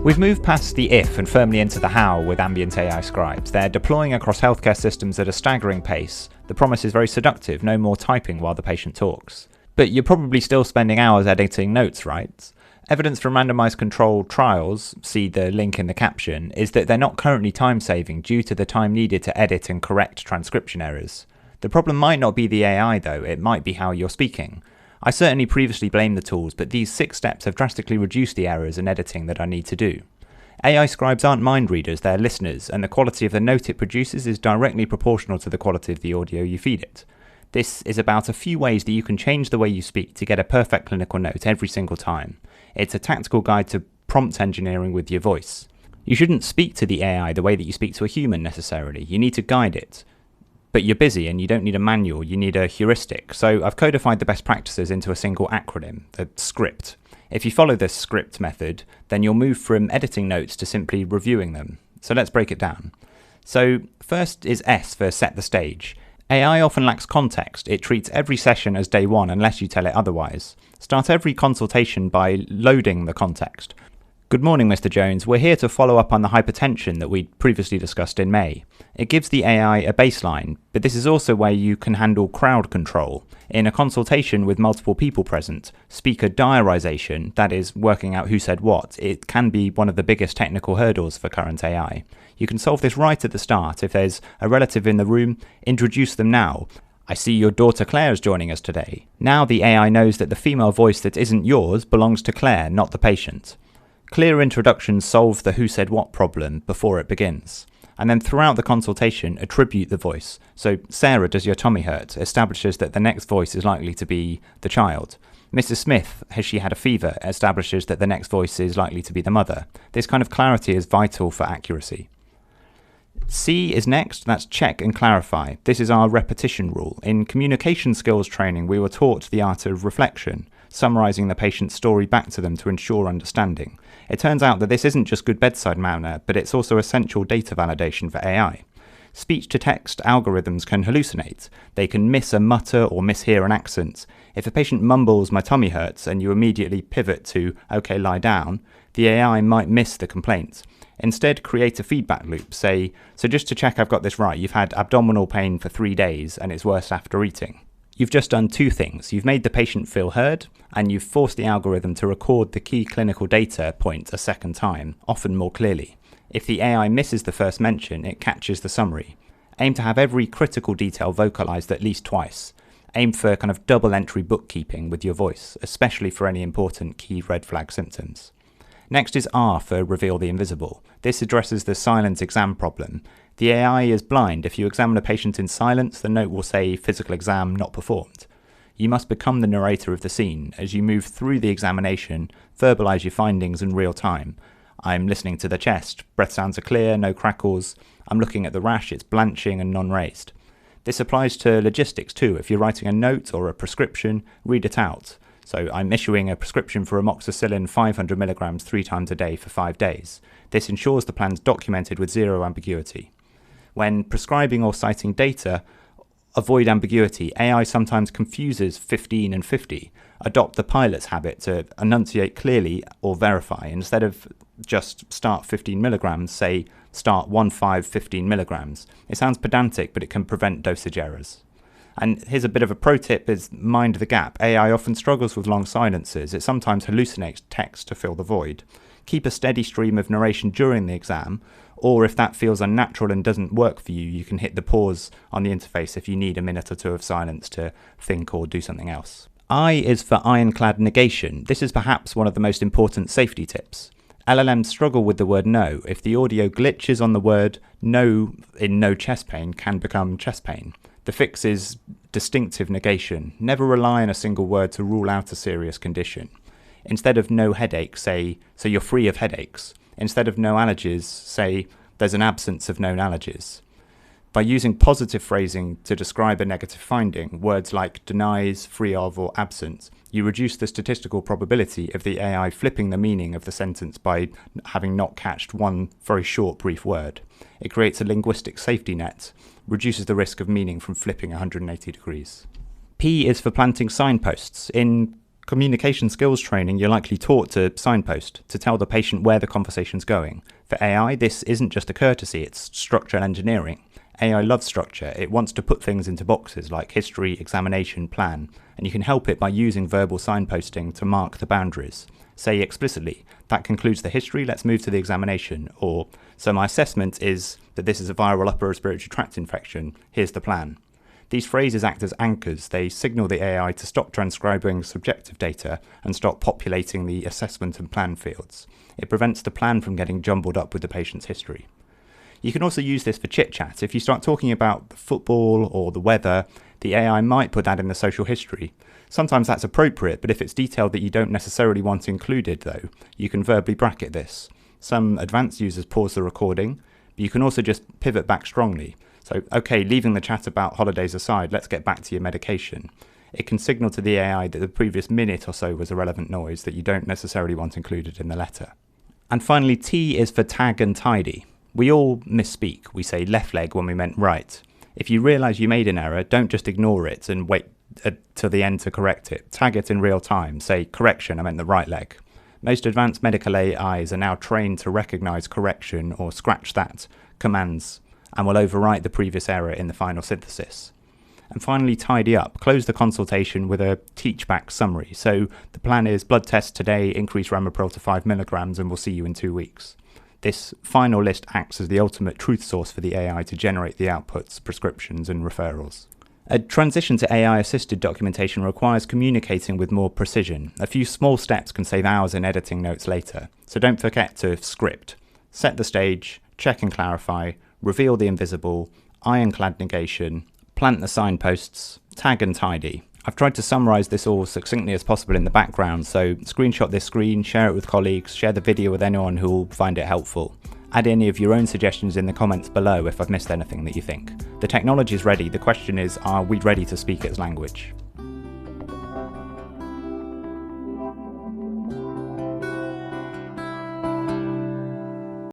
We've moved past the if and firmly into the how with ambient AI scribes. They're deploying across healthcare systems at a staggering pace. The promise is very seductive, no more typing while the patient talks. But you're probably still spending hours editing notes, right? Evidence from randomized controlled trials, see the link in the caption, is that they're not currently time-saving due to the time needed to edit and correct transcription errors. The problem might not be the AI though, it might be how you're speaking. I certainly previously blamed the tools, but these 6 steps have drastically reduced the errors and editing that I need to do. AI scribes aren't mind readers, they're listeners, and the quality of the note it produces is directly proportional to the quality of the audio you feed it. This is about a few ways that you can change the way you speak to get a perfect clinical note every single time. It's a tactical guide to prompt engineering with your voice. You shouldn't speak to the AI the way that you speak to a human necessarily, you need to guide it. But you're busy and you don't need a manual, you need a heuristic. So I've codified the best practices into a single acronym, the script. If you follow this script method, then you'll move from editing notes to simply reviewing them. So let's break it down. So first is S for set the stage. AI often lacks context. It treats every session as day one unless you tell it otherwise. Start every consultation by loading the context. Good morning, Mr. Jones. We're here to follow up on the hypertension that we previously discussed in May. It gives the AI a baseline, but this is also where you can handle crowd control. In a consultation with multiple people present, speaker diarization, that is, working out who said what, it can be one of the biggest technical hurdles for current AI. You can solve this right at the start. If there's a relative in the room, introduce them now. I see your daughter Claire is joining us today. Now the AI knows that the female voice that isn't yours belongs to Claire, not the patient. Clear introductions solve the who said what problem before it begins. And then throughout the consultation, attribute the voice. So Sarah, does your tummy hurt? Establishes that the next voice is likely to be the child. Mrs. Smith, has she had a fever? Establishes that the next voice is likely to be the mother. This kind of clarity is vital for accuracy. C is next, that's check and clarify. This is our repetition rule. In communication skills training, we were taught the art of reflection, summarising the patient's story back to them to ensure understanding. It turns out that this isn't just good bedside manner, but it's also essential data validation for AI. Speech-to-text algorithms can hallucinate. They can miss a mutter or mishear an accent. If a patient mumbles, "my tummy hurts," and you immediately pivot to, "okay, lie down," the AI might miss the complaint. Instead, create a feedback loop. Say, "so just to check I've got this right, you've had abdominal pain for 3 days and it's worse after eating." You've just done 2 things. You've made the patient feel heard, and you've forced the algorithm to record the key clinical data point a second time, often more clearly. If the AI misses the first mention, it catches the summary. Aim to have every critical detail vocalized at least twice. Aim for kind of double entry bookkeeping with your voice, especially for any important key red flag symptoms. Next is R for reveal the invisible. This addresses the silent exam problem. The AI is blind. If you examine a patient in silence, the note will say physical exam not performed. You must become the narrator of the scene. As you move through the examination, verbalize your findings in real time. I'm listening to the chest. Breath sounds are clear, no crackles. I'm looking at the rash, it's blanching and non-raised. This applies to logistics too. If you're writing a note or a prescription, read it out. So I'm issuing a prescription for amoxicillin 500 milligrams 3 times a day for 5 days. This ensures the plan's documented with 0 ambiguity. When prescribing or citing data, avoid ambiguity. AI sometimes confuses 15 and 50. Adopt the pilot's habit to enunciate clearly or verify. Instead of just start 15 milligrams, say start 15 milligrams. It sounds pedantic, but it can prevent dosage errors. And here's a bit of a pro tip is mind the gap. AI often struggles with long silences. It sometimes hallucinates text to fill the void. Keep a steady stream of narration during the exam, or if that feels unnatural and doesn't work for you, you can hit the pause on the interface if you need a minute or 2 of silence to think or do something else. I is for Iron-Clad negation. This is perhaps one of the most important safety tips. LLMs struggle with the word no. If the audio glitches on the word no in no chest pain can become chest pain. The fix is distinctive negation. Never rely on a single word to rule out a serious condition. Instead of no headache, say, so you're free of headaches. Instead of no allergies, say, there's an absence of known allergies. By using positive phrasing to describe a negative finding, words like denies, free of, or absent, you reduce the statistical probability of the AI flipping the meaning of the sentence by having not catched one very short, brief word. It creates a linguistic safety net, reduces the risk of meaning from flipping 180 degrees. P is for planting signposts. In Communication skills training, you're likely taught to signpost, to tell the patient where the conversation's going. For AI, this isn't just a courtesy, it's structural engineering. AI loves structure. It wants to put things into boxes like history, examination, plan, and you can help it by using verbal signposting to mark the boundaries. Say explicitly, that concludes the history, let's move to the examination, or, so my assessment is that this is a viral upper respiratory tract infection, here's the plan. These phrases act as anchors. They signal the AI to stop transcribing subjective data and stop populating the assessment and plan fields. It prevents the plan from getting jumbled up with the patient's history. You can also use this for chit-chat. If you start talking about the football or the weather, the AI might put that in the social history. Sometimes that's appropriate, but if it's detail that you don't necessarily want included, though, you can verbally bracket this. Some advanced users pause the recording, but you can also just pivot back strongly. So, okay, leaving the chat about holidays aside, let's get back to your medication. It can signal to the AI that the previous minute or so was irrelevant noise that you don't necessarily want included in the letter. And finally, T is for tag and tidy. We all misspeak. We say left leg when we meant right. If you realise you made an error, don't just ignore it and wait till the end to correct it. Tag it in real time. Say, correction, I meant the right leg. Most advanced medical AIs are now trained to recognise correction or scratch that commands and will overwrite the previous error in the final synthesis. And finally, tidy up. Close the consultation with a teach-back summary. So the plan is blood test today, increase ramipril to 5 milligrams, and we'll see you in 2 weeks. This final list acts as the ultimate truth source for the AI to generate the outputs, prescriptions, and referrals. A transition to AI-assisted documentation requires communicating with more precision. A few small steps can save hours in editing notes later. So don't forget to script. Set the stage, check and clarify, reveal the invisible, Iron-Clad negation, plant the signposts, tag and tidy. I've tried to summarise this all succinctly as possible in the background, so screenshot this screen, share it with colleagues, share the video with anyone who will find it helpful. Add any of your own suggestions in the comments below if I've missed anything that you think. The technology is ready, the question is, are we ready to speak its language?